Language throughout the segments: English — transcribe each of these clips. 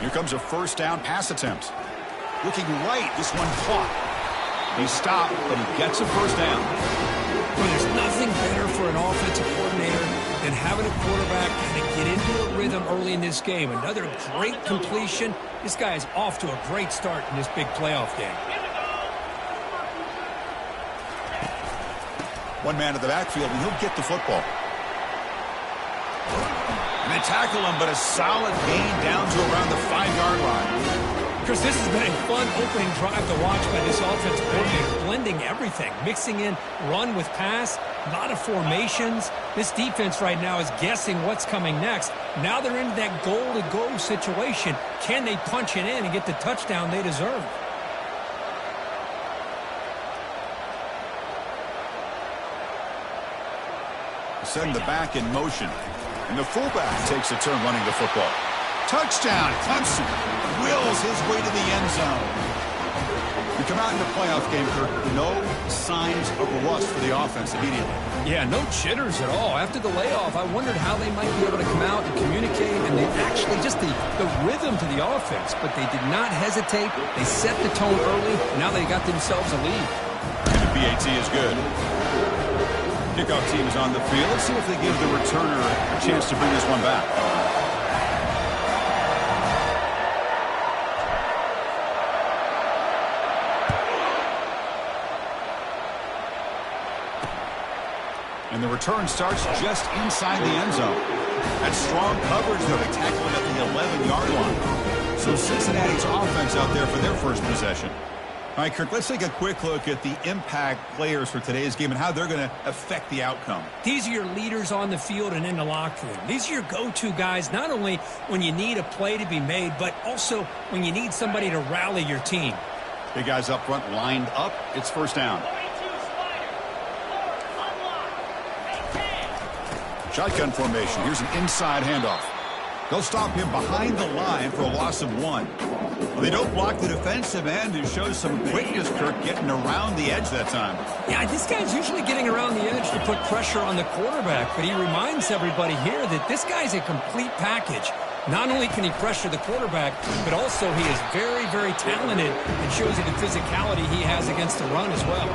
Here comes a first down pass attempt. Looking right, this one caught. He stopped, but he gets a first down. Well, there's nothing better for an offensive coordinator than having a quarterback kind of get into a rhythm early in this game. Another great completion. This guy is off to a great start in this big playoff game. One man in the backfield, and he'll get the football. And they tackle him, but a solid gain down to around the 5-yard line. Chris, this has been a fun opening drive to watch by this offensive coordinator, blending everything, mixing in run with pass, a lot of formations. This defense right now is guessing what's coming next. Now they're into that goal-to-go situation. Can they punch it in and get the touchdown they deserve? Setting the back in motion. And the fullback takes a turn running the football. Touchdown, Clemson wills his way to the end zone. We come out in the playoff game, Kirk, no signs of rust for the offense immediately. Yeah, no jitters at all. After the layoff, I wondered how they might be able to come out and communicate, and they actually just the rhythm to the offense, but they did not hesitate. They set the tone early, and now they got themselves a lead. And the PAT is good. Kickoff team is on the field. Let's see if they give the returner a chance to bring this one back. And the return starts just inside the end zone. That's strong coverage, though. They tackle him at the 11-yard line. So Cincinnati's offense out there for their first possession. All right, Kirk, let's take a quick look at the impact players for today's game and how they're going to affect the outcome. These are your leaders on the field and in the locker room. These are your go-to guys, not only when you need a play to be made, but also when you need somebody to rally your team. Big guys up front lined up. It's first down. Shotgun formation. Here's an inside handoff. They'll stop him behind the line for a loss of 1. Well, they don't block the defensive end, who shows some quickness, Kirk, getting around the edge that time. Yeah, this guy's usually getting around the edge to put pressure on the quarterback, but he reminds everybody here that this guy's a complete package. Not only can he pressure the quarterback, but also he is very, very talented and shows you the physicality he has against the run as well.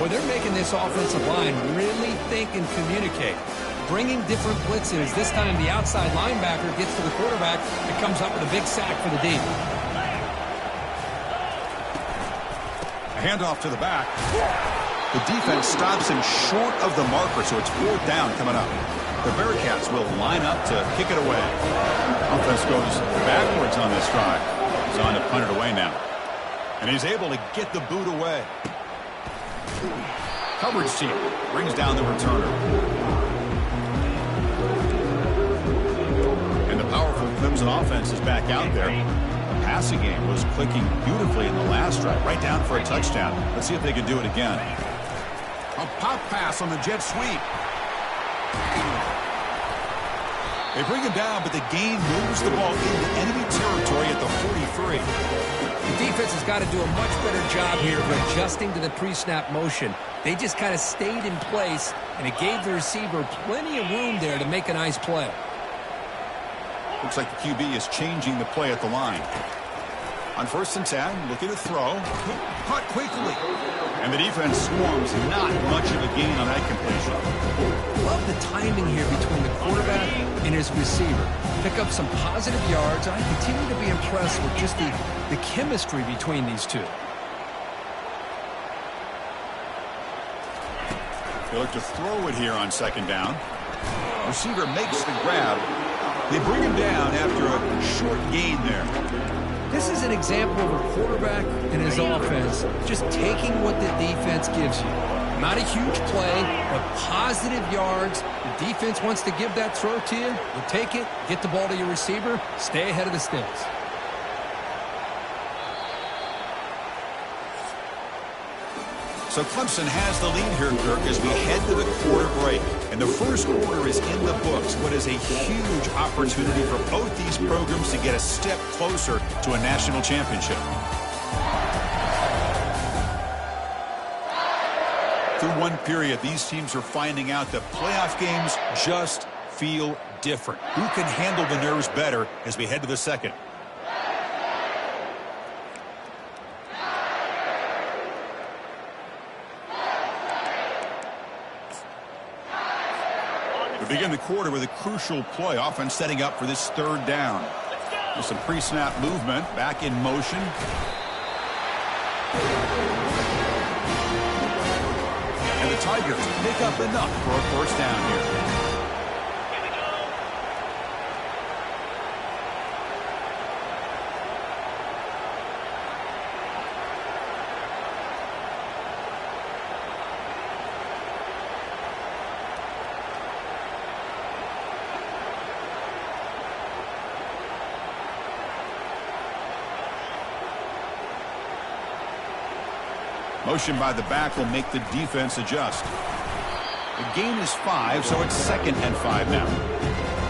Well, they're making this offensive line really think and communicate. Bringing different blitzes. This time the outside linebacker gets to the quarterback and comes up with a big sack for the D. A handoff to the back. The defense stops him short of the marker, so it's 4th down coming up. The Bearcats will line up to kick it away. Offense goes backwards on this drive. He's on to punt it away now. And he's able to get the boot away. Coverage team brings down the returner. And the powerful Clemson offense is back out there. The passing game was clicking beautifully in the last drive, right down for a touchdown. Let's see if they can do it again. A pop pass on the jet sweep. They bring him down, but the gain moves the ball into enemy territory at the 43. The defense has got to do a much better job here of adjusting to the pre-snap motion. They just kind of stayed in place, and it gave the receiver plenty of room there to make a nice play. Looks like the QB is changing the play at the line. On 1st and 10, looking to throw. Caught quickly. And the defense swarms. Not much of a gain on that completion. Love the timing here between the quarterback and his receiver. Pick up some positive yards. I continue to be impressed with just the chemistry between these two. They look to throw it here on 2nd down. Receiver makes the grab. They bring him down after a short gain there. This is an example of a quarterback and his offense just taking what the defense gives you. Not a huge play, but positive yards. The defense wants to give that throw to you. You take it, get the ball to your receiver, stay ahead of the sticks. So Clemson has the lead here, Kirk, as we head to the quarter break. And the first quarter is in the books. What is a huge opportunity for both these programs to get a step closer to a national championship. Through one period, these teams are finding out that playoff games just feel different? Who can handle the nerves better as we head to the second? We begin the quarter with a crucial play, offense setting up for this third down. With some pre-snap movement, back in motion. And the Tigers pick up enough for a first down here. Motion by the back will make the defense adjust. The gain is 5, so it's 2nd and 5 now.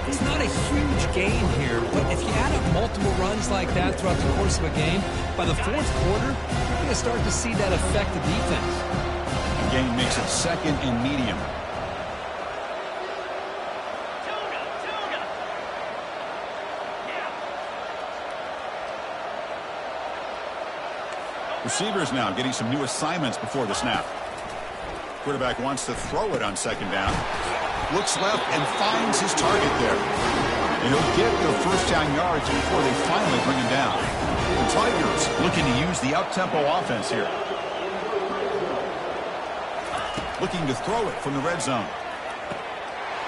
It's not a huge gain here, but if you add up multiple runs like that throughout the course of a game, by the fourth quarter, you're going to start to see that affect the defense. The gain makes it 2nd and medium. Receivers now getting some new assignments before the snap. Quarterback wants to throw it on 2nd down. Looks left and finds his target there. And he'll get their first down yards before they finally bring him down. The Tigers looking to use the up-tempo offense here. Looking to throw it from the red zone.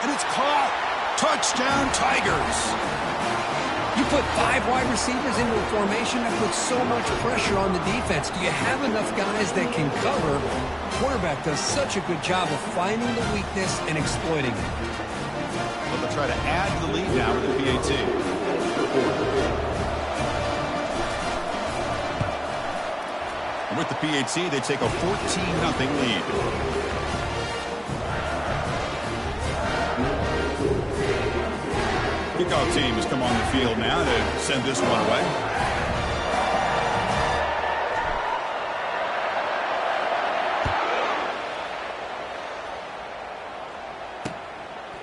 And it's caught. Touchdown, Tigers. You put 5 wide receivers into a formation that puts so much pressure on the defense. Do you have enough guys that can cover? The quarterback does such a good job of finding the weakness and exploiting it. Well, they'll try to add to the lead now with the PAT. And with the PAT, they take a 14-0 lead. Kickoff team has come on the field now to send this one away.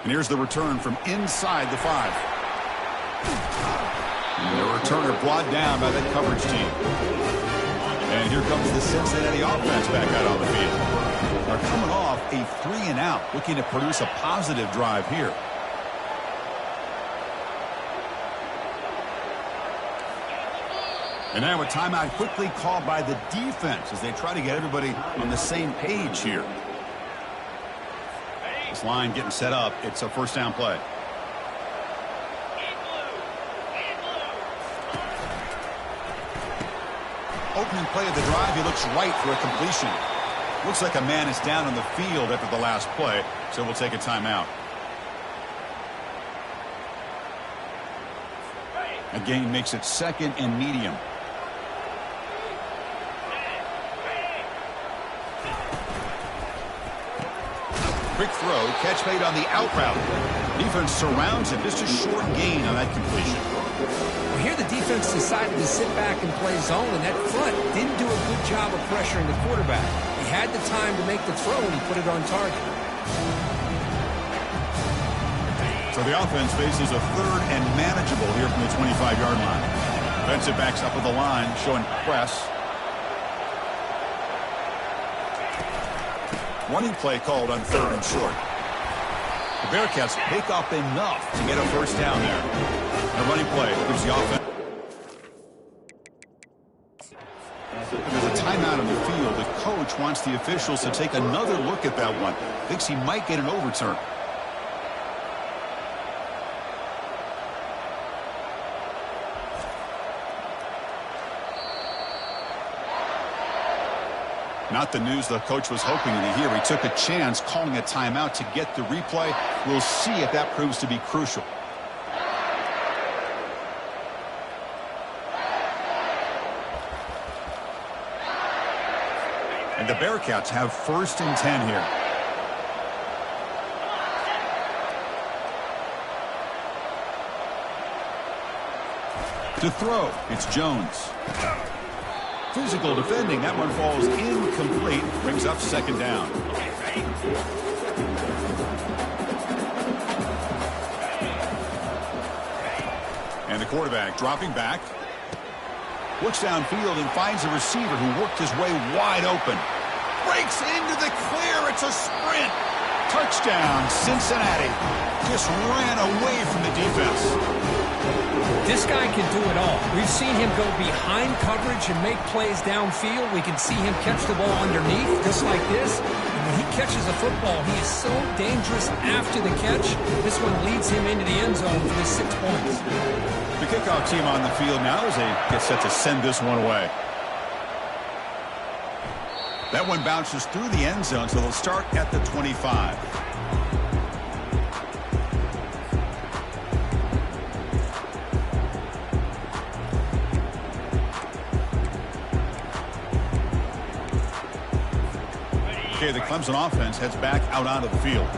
And here's the return from inside the 5. And the returner brought down by that coverage team. And here comes the Cincinnati offense back out on the field. They're coming off a 3-and-out, looking to produce a positive drive here. And now a timeout quickly called by the defense as they try to get everybody on the same page here. This line getting set up. It's a first down play. Opening play of the drive, he looks right for a completion. Looks like a man is down on the field after the last play, so we'll take a timeout. A gain makes it 2nd and medium. Quick throw, catch made on the out route. Defense surrounds him, just a short gain on that completion. Well, here the defense decided to sit back and play zone, and that front didn't do a good job of pressuring the quarterback. He had the time to make the throw, and he put it on target. So the offense faces a 3rd and manageable here from the 25-yard line. Defensive backs up with the line, showing press. Running play called on 3rd and short. The Bearcats pick up enough to get a first down there. The running play gives the offense. There's a timeout on the field. The coach wants the officials to take another look at that one. Thinks he might get an overturn. Not the news the coach was hoping to hear. He took a chance calling a timeout to get the replay. We'll see if that proves to be crucial. And the Bearcats have 1st and 10 here. To throw, it's Jones. Physical defending. That one falls incomplete. Brings up 2nd down. And the quarterback dropping back. Looks downfield and finds a receiver who worked his way wide open. Breaks into the clear. It's a sprint. Touchdown, Cincinnati. Just ran away from the defense. This guy can do it all. We've seen him go behind coverage and make plays downfield. We can see him catch the ball underneath, just like this. And when he catches a football, he is so dangerous after the catch. This one leads him into the end zone for the 6 points. The kickoff team on the field now as they get set to send this one away. That one bounces through the end zone, so they'll start at the 25. Okay, the Clemson offense heads back out onto the field.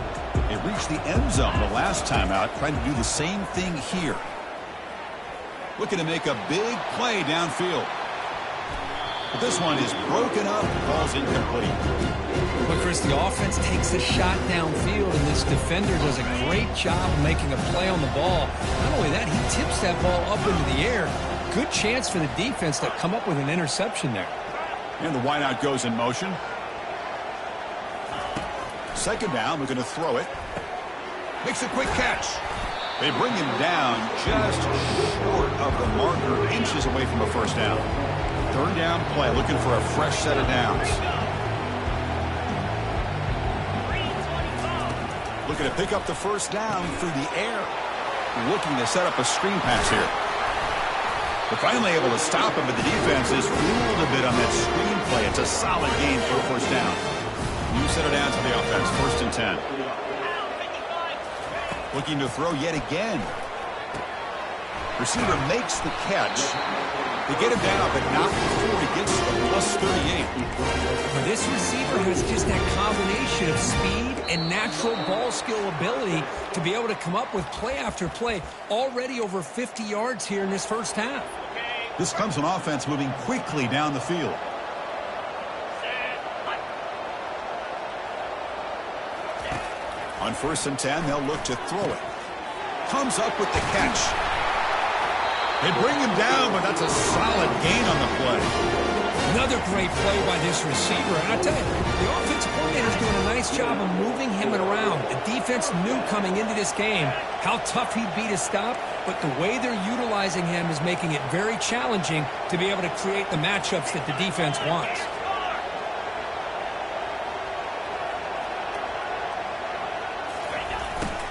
It reached the end zone the last time out, trying to do the same thing here. Looking to make a big play downfield. But this one is broken up. Ball's incomplete. But Chris, the offense takes a shot downfield, and this defender does a great job of making a play on the ball. Not only that, he tips that ball up into the air. Good chance for the defense to come up with an interception there. And the wideout goes in motion. Second down, we're going to throw it. Makes a quick catch. They bring him down just short of the marker, inches away from a first down. Third down play, looking for a fresh set of downs. Looking to pick up the first down through the air. Looking to set up a screen pass here. They're finally able to stop him, but the defense is fooled a bit on that screen play. It's a solid gain for a first down. New set of downs to the offense, 1st and 10. Looking to throw yet again. Receiver makes the catch. They get him down, but not before he gets to the plus 38. But this receiver has just that combination of speed and natural ball skill ability to be able to come up with play after play. Already over 50 yards here in this first half. This Clemson offense moving quickly down the field. On 1st and 10, they'll look to throw it. Comes up with the catch. They bring him down, but that's a solid gain on the play. Another great play by this receiver. And I tell you, the offensive coordinator is doing a nice job of moving him around. The defense knew coming into this game how tough he'd be to stop, but the way they're utilizing him is making it very challenging to be able to create the matchups that the defense wants.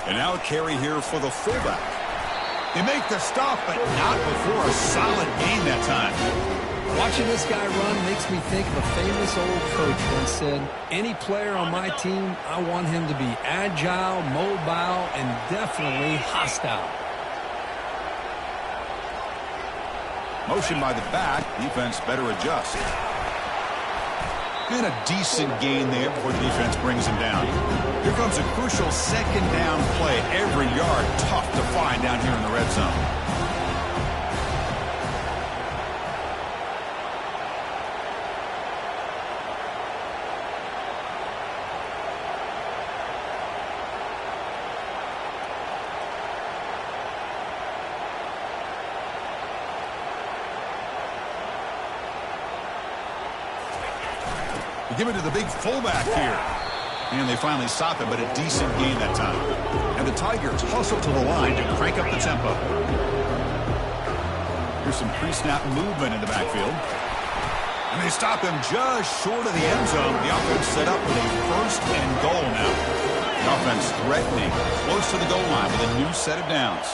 And now a carry here for the fullback. They make the stop, but not before a solid gain that time. Watching this guy run makes me think of a famous old coach once said, any player on my team, I want him to be agile, mobile, and definitely hostile. Motion by the back. Defense better adjust. And a decent gain there before the defense brings him down. Here comes a crucial second down play. Every yard tough to find down here in the red zone. Give it to the big fullback here. And they finally stop it, but a decent gain that time. And the Tigers hustle to the line to crank up the tempo. Here's some pre-snap movement in the backfield. And they stop him just short of the end zone. The offense set up with a 1st and goal now. The offense threatening, close to the goal line with a new set of downs.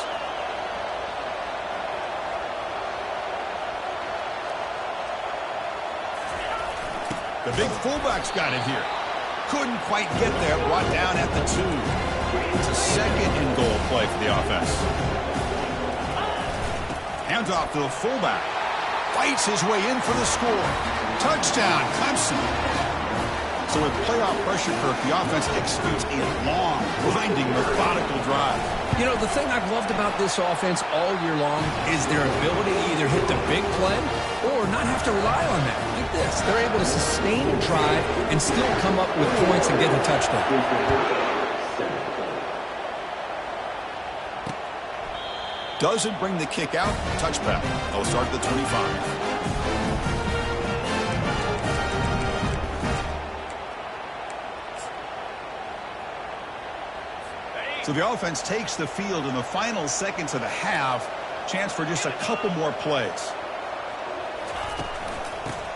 The big fullback's got it here. Couldn't quite get there, brought down at the 2. It's a 2nd and goal play for the offense. Hands off to the fullback. Fights his way in for the score. Touchdown, Clemson. So with playoff pressure, Kirk, the offense executes a long, grinding, methodical drive. You know, the thing I've loved about this offense all year long is their ability to either hit the big play or not have to rely on that. Like this, they're able to sustain a drive and still come up with points and get the touchdown. doesn't bring the kick out. Touchback. They'll start at the 25. So the offense takes the field in the final seconds of the half. Chance for just a couple more plays.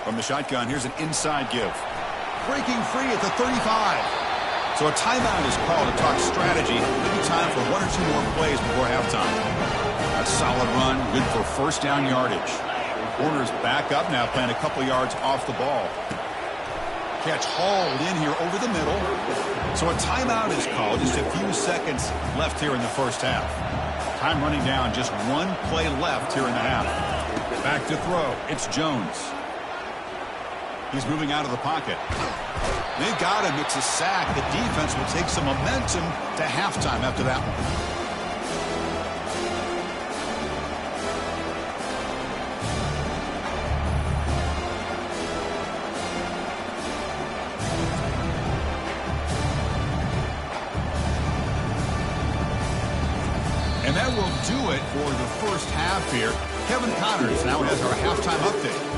From the shotgun, here's an inside give. Breaking free at the 35. So a timeout is called to talk strategy. Maybe time for one or two more plays before halftime. A solid run, good for first down yardage. Warner's back up now, playing a couple yards off the ball. Catch hauled in here over the middle. So a timeout is called. Just a few seconds left here in the first half. Time running down. Just one play left here in the half. Back to throw. It's Jones. He's moving out of the pocket. They got him. It's a sack. The defense will take some momentum to halftime after that one. And that will do it for the first half here. Kevin Connors now has our halftime update.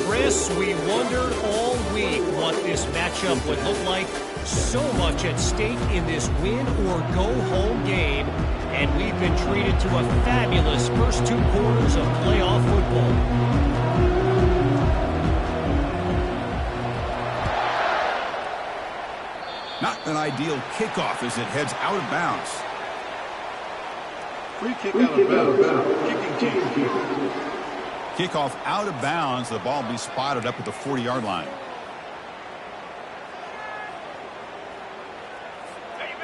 Chris, we wondered all week what this matchup would look like. So much at stake in this win-or-go-home game. And we've been treated to a fabulous first two quarters of playoff football. Not an ideal kickoff as it heads out of bounds. Free kick out of bounds. Kicking team. Kickoff out of bounds. The ball will be spotted up at the 40-yard line.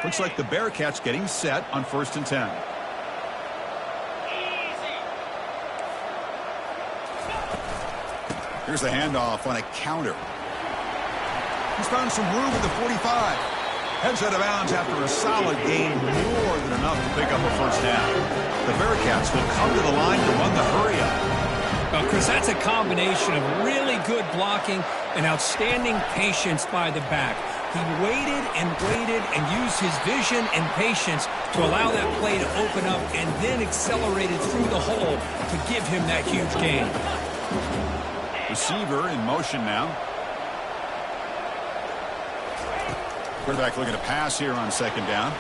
Looks like the Bearcats getting set on 1st and 10. Here's the handoff on a counter. He's found some room at the 45. Heads out of bounds after a solid gain, more than enough to pick up a first down. The Bearcats will come to the line to run the hurry-up. Well, Chris, that's a combination of really good blocking and outstanding patience by the back. He waited and used his vision and patience to allow that play to open up and then accelerated through the hole to give him that huge gain. Receiver in motion now. Quarterback looking to pass here on 2nd down.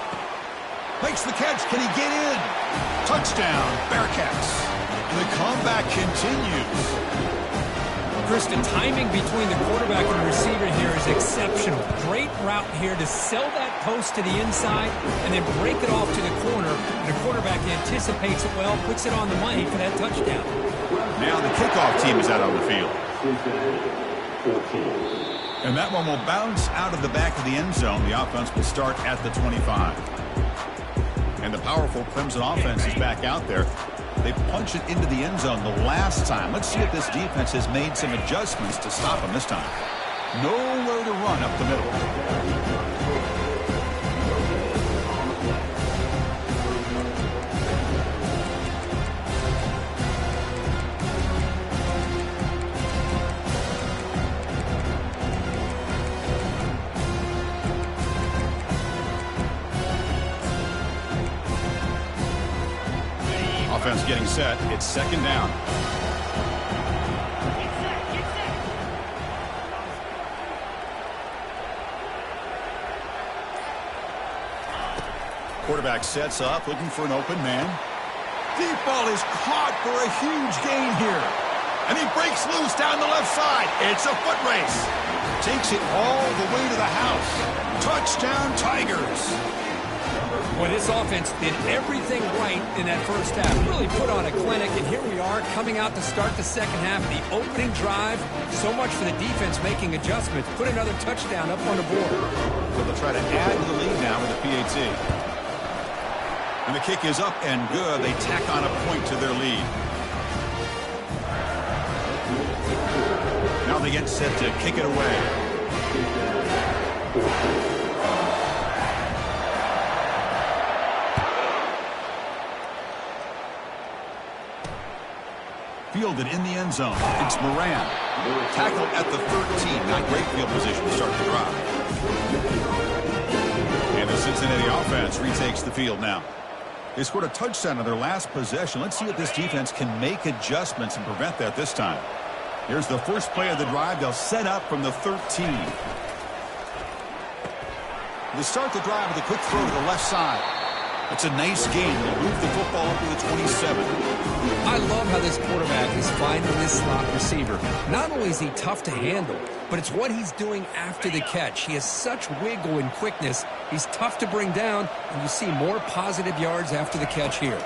Makes the catch. Can he get in? Touchdown, Bearcats. The comeback continues. Chris, the timing between the quarterback and the receiver here is exceptional. Great route here to sell that post to the inside and then break it off to the corner. And the quarterback anticipates it well, puts it on the money for that touchdown. Now the kickoff team is out on the field. And that one will bounce out of the back of the end zone. The offense will start at the 25. And the powerful Clemson offense is back out there. They punched it into the end zone the last time. Let's see if this defense has made some adjustments to stop them this time. Nowhere to run up the middle. Offense getting set. It's 2nd down. Quarterback sets up, looking for an open man. Deep ball is caught for a huge gain here. And he breaks loose down the left side. It's a foot race. Takes it all the way to the house. Touchdown, Tigers. Well, this offense did everything right in that first half. Really put on a clinic, and here we are coming out to start the second half. The opening drive, so much for the defense making adjustments. Put another touchdown up on the board. So they'll try to add to the lead now with a PAT. And the kick is up and good. They tack on a point to their lead. Now they get set to kick it away. Fielded in the end zone. It's Moran. Tackle at the 13. Not great field position to start the drive. And the Cincinnati offense retakes the field now. They scored a touchdown on their last possession. Let's see if this defense can make adjustments and prevent that this time. Here's the first play of the drive. They'll set up from the 13. They start the drive with a quick throw to the left side. It's a nice gain. They'll move the football up to the 27. I love how this quarterback is finding this slot receiver. Not only is he tough to handle, but it's what he's doing after the catch. He has such wiggle and quickness. He's tough to bring down, and you see more positive yards after the catch here.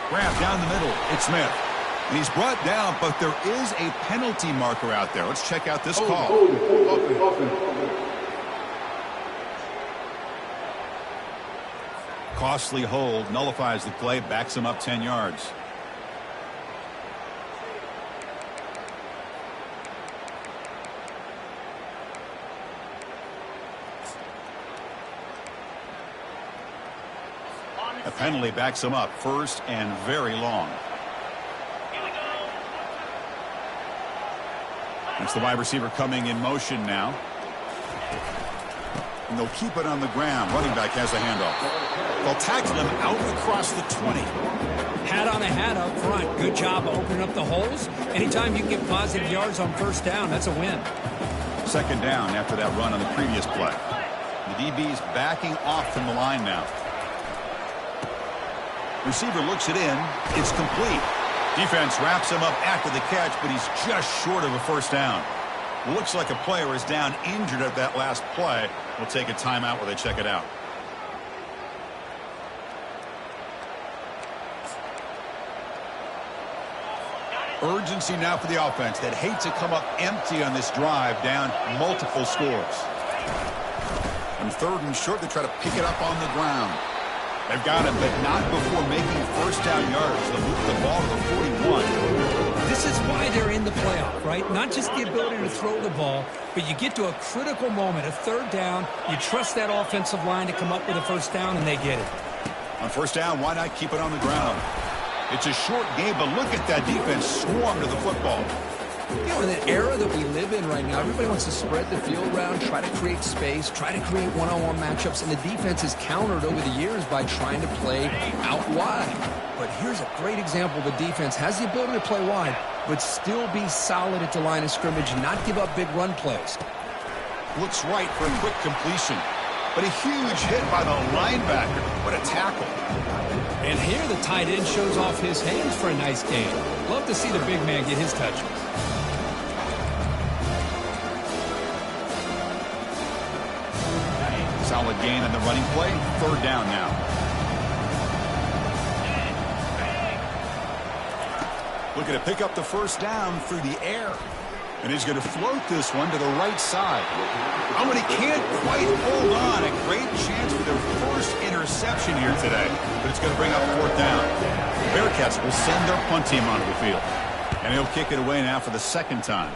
Grab down the middle. It's Smith. And he's brought down, but there is a penalty marker out there. Let's check out this call. Costly hold, nullifies the play, backs him up 10 yards. A penalty backs him up, first and very long. It's the wide receiver coming in motion now. And they'll keep it on the ground. Running back has the handoff. They'll tackle him out across the 20. Hat on a hat up front. Good job of opening up the holes. Anytime you can get positive yards on first down, that's a win. Second down after that run on the previous play. The DB's backing off from the line now. Receiver looks it in. It's complete. Defense wraps him up after the catch, but he's just short of a first down. Looks like a player is down injured at that last play. We'll take a timeout while they check it out. Urgency now for the offense that hate to come up empty on this drive, down multiple scores. On third and short, they try to pick it up on the ground. They've got him, but not before making first down yards. They'll move the ball to the 41. This is why they're in the playoff, right? Not just the ability to throw the ball, but you get to a critical moment, a third down. You trust that offensive line to come up with a first down, and they get it. On first down, why not keep it on the ground? It's a short game, but look at that defense swarm to the football. You know, in the era that we live in right now, everybody wants to spread the field around, try to create space, try to create one-on-one matchups, and the defense is countered over the years by trying to play out wide. But here's a great example. The defense has the ability to play wide, but still be solid at the line of scrimmage, not give up big run plays. Looks right for a quick completion, but a huge hit by the linebacker. What a tackle. And here the tight end shows off his hands for a nice gain. Love to see the big man get his touches. Solid gain on the running play. Third down now. Looking to pick up the first down through the air. And he's going to float this one to the right side. Oh, but he can't quite hold on. A great chance for their first interception here today. But it's going to bring up fourth down. The Bearcats will send their punt team onto the field. And he'll kick it away now for the second time.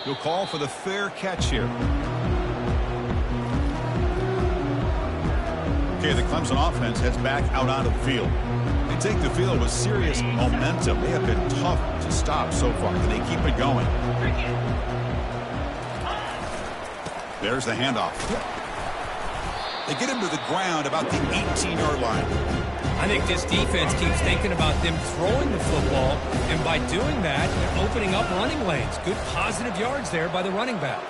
He'll call for the fair catch here. Okay, the Clemson offense heads back out onto the field. They take the field with serious momentum. They have been tough to stop so far. Can they keep it going? There's the handoff. They get him to the ground about the 18-yard line. I think this defense keeps thinking about them throwing the football, and by doing that, they're opening up running lanes. Good positive yards there by the running back.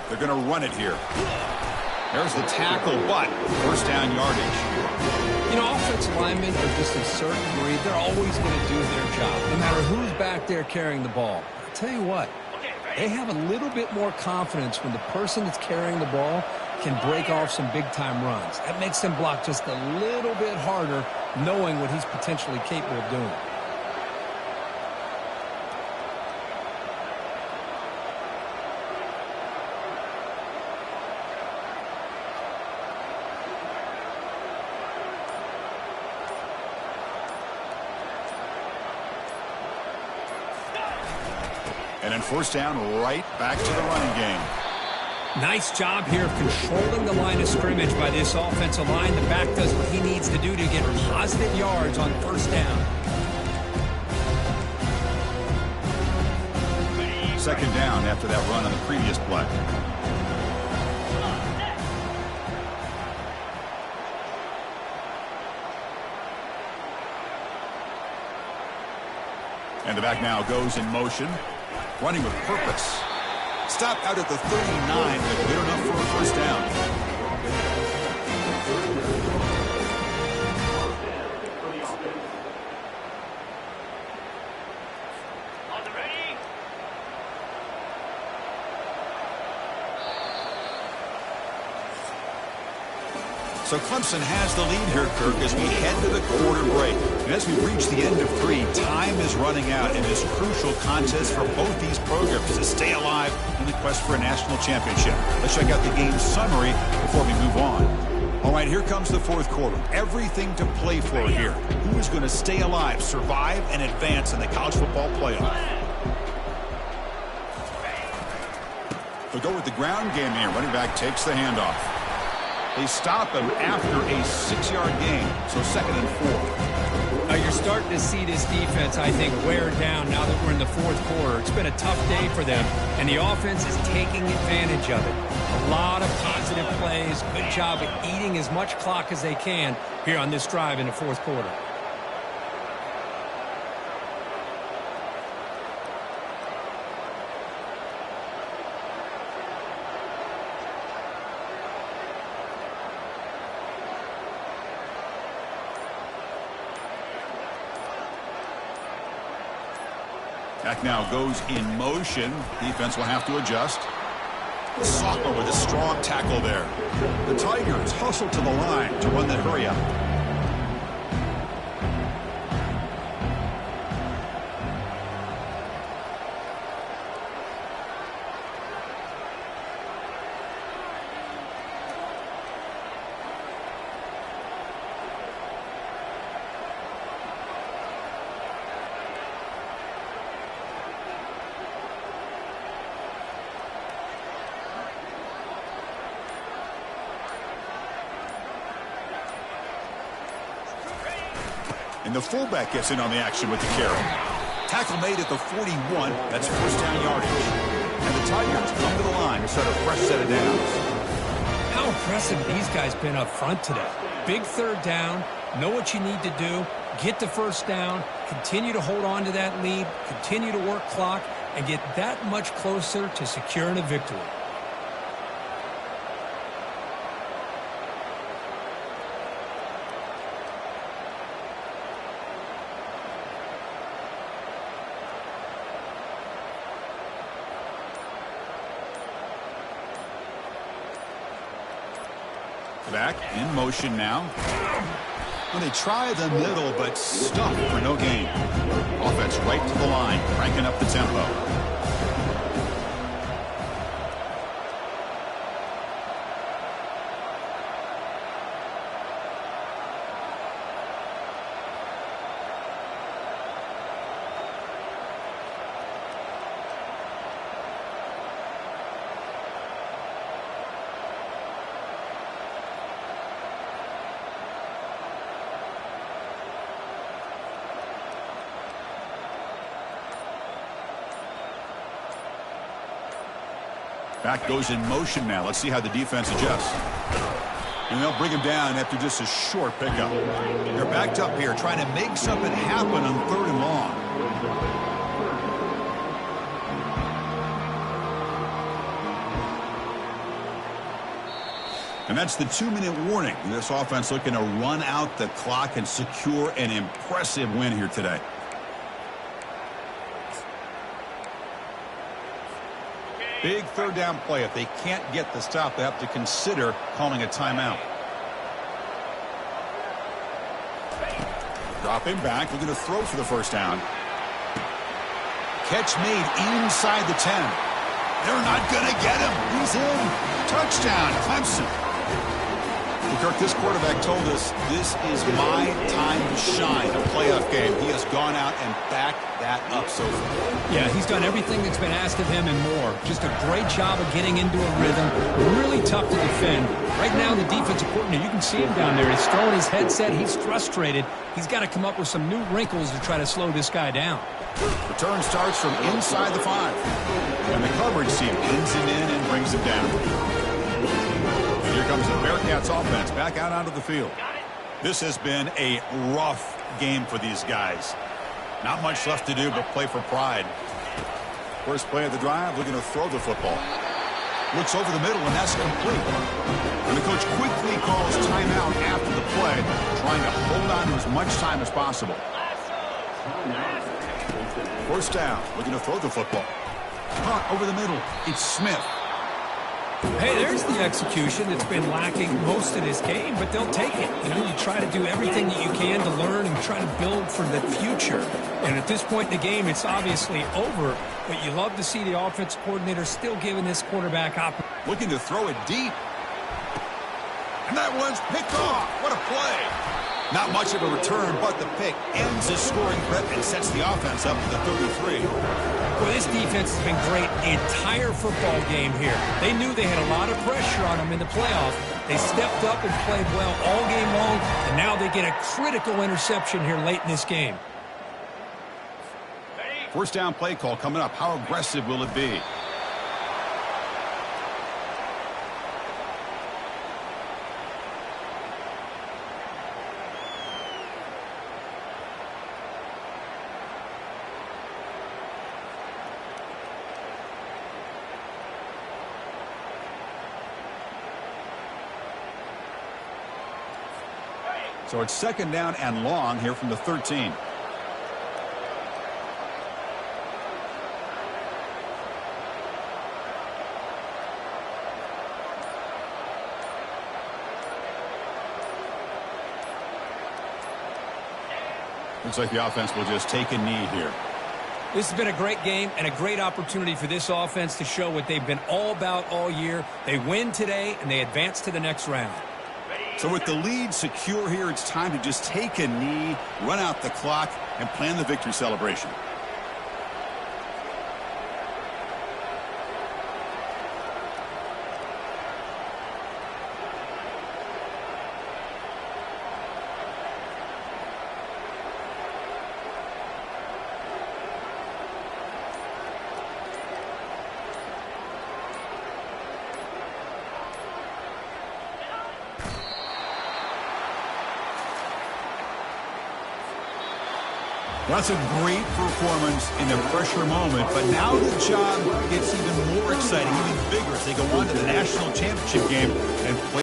They're going to run it here. There's the tackle, but first down yardage. You know, offensive linemen are just a certain breed. They're always going to do their job, no matter who's back there carrying the ball. I'll tell you what, they have a little bit more confidence when the person that's carrying the ball can break off some big-time runs. That makes them block just a little bit harder, knowing what he's potentially capable of doing. And then first down, right back to the running game. Nice job here of controlling the line of scrimmage by this offensive line. The back does what he needs to do to get positive yards on first down. Second down after that run on the previous play. And the back now goes in motion, running with purpose. Stop out at the 39, but good enough for a first down. So Clemson has the lead here, Kirk, as we head to the quarter break. And as we reach the end of 3, time is running out in this crucial contest for both these programs to stay alive in the quest for a national championship. Let's check out the game summary before we move on. All right, here comes the fourth quarter. Everything to play for here. Who is going to stay alive, survive, and advance in the college football playoff? They'll go with the ground game here. Running back takes the handoff. They stop him after a 6-yard gain, so second and 4. Now you're starting to see this defense, I think, wear down now that we're in the fourth quarter. It's been a tough day for them, and the offense is taking advantage of it. A lot of positive plays. Good job at eating as much clock as they can here on this drive in the fourth quarter. Back now goes in motion. Defense will have to adjust. Sockler with a strong tackle there. The Tigers hustle to the line to run that hurry up. And the fullback gets in on the action with the carry. Tackle made at the 41. That's first down yardage. And the Tigers come to the line to start a fresh set of downs. How impressive these guys been up front today. Big third down. Know what you need to do. Get the first down. Continue to hold on to that lead. Continue to work clock. And get that much closer to securing a victory. Back in motion now. Well, they try the middle, but stuck for no gain. Offense right to the line, cranking up the tempo. Back goes in motion now. Let's see how the defense adjusts. And they'll bring him down after just a short pickup. They're backed up here trying to make something happen on third and long. And that's the 2-minute warning. This offense looking to run out the clock and secure an impressive win here today. Big third down play. If they can't get the stop, they have to consider calling a timeout. Dropping back, looking to throw for the first down. Catch made inside the 10. They're not going to get him. He's in. Touchdown, Clemson. The Kirk, this quarterback told us this is my time to shine, a playoff game. He has gone out and backed that up so far. Yeah, he's done everything that's been asked of him and more. Just a great job of getting into a rhythm. Really tough to defend. Right now, the defensive coordinator, you can see him down there. He's throwing his headset. He's frustrated. He's got to come up with some new wrinkles to try to slow this guy down. Return starts from inside the 5. And the coverage team pins him in and brings him down. Here comes the Bearcats offense back out onto the field. This has been a rough game for these guys. Not much left to do but play for pride. First play of the drive, looking to throw the football. Looks over the middle, and that's complete. And the coach quickly calls timeout after the play, trying to hold on to as much time as possible. First down, looking to throw the football. Caught over the middle. It's Smith. Hey, there's the execution that's been lacking most of this game, but they'll take it. You know, you try to do everything that you can to learn and try to build for the future. And at this point in the game, it's obviously over, but you love to see the offensive coordinator still giving this quarterback opportunity. Looking to throw it deep. And that one's picked off. What a play. Not much of a return, but the pick ends his scoring threat and sets the offense up to the 33. Well, this defense has been great the entire football game here. They knew they had a lot of pressure on them in the playoff. They stepped up and played well all game long, and now they get a critical interception here late in this game. First down play call coming up. How aggressive will it be? So it's second down and long here from the 13. Looks like the offense will just take a knee here. This has been a great game and a great opportunity for this offense to show what they've been all about all year. They win today, and they advance to the next round. So with the lead secure here, it's time to just take a knee, run out the clock, and plan the victory celebration. That's a great performance in a pressure moment, but now the job gets even more exciting, even bigger as they go on to the national championship game and play.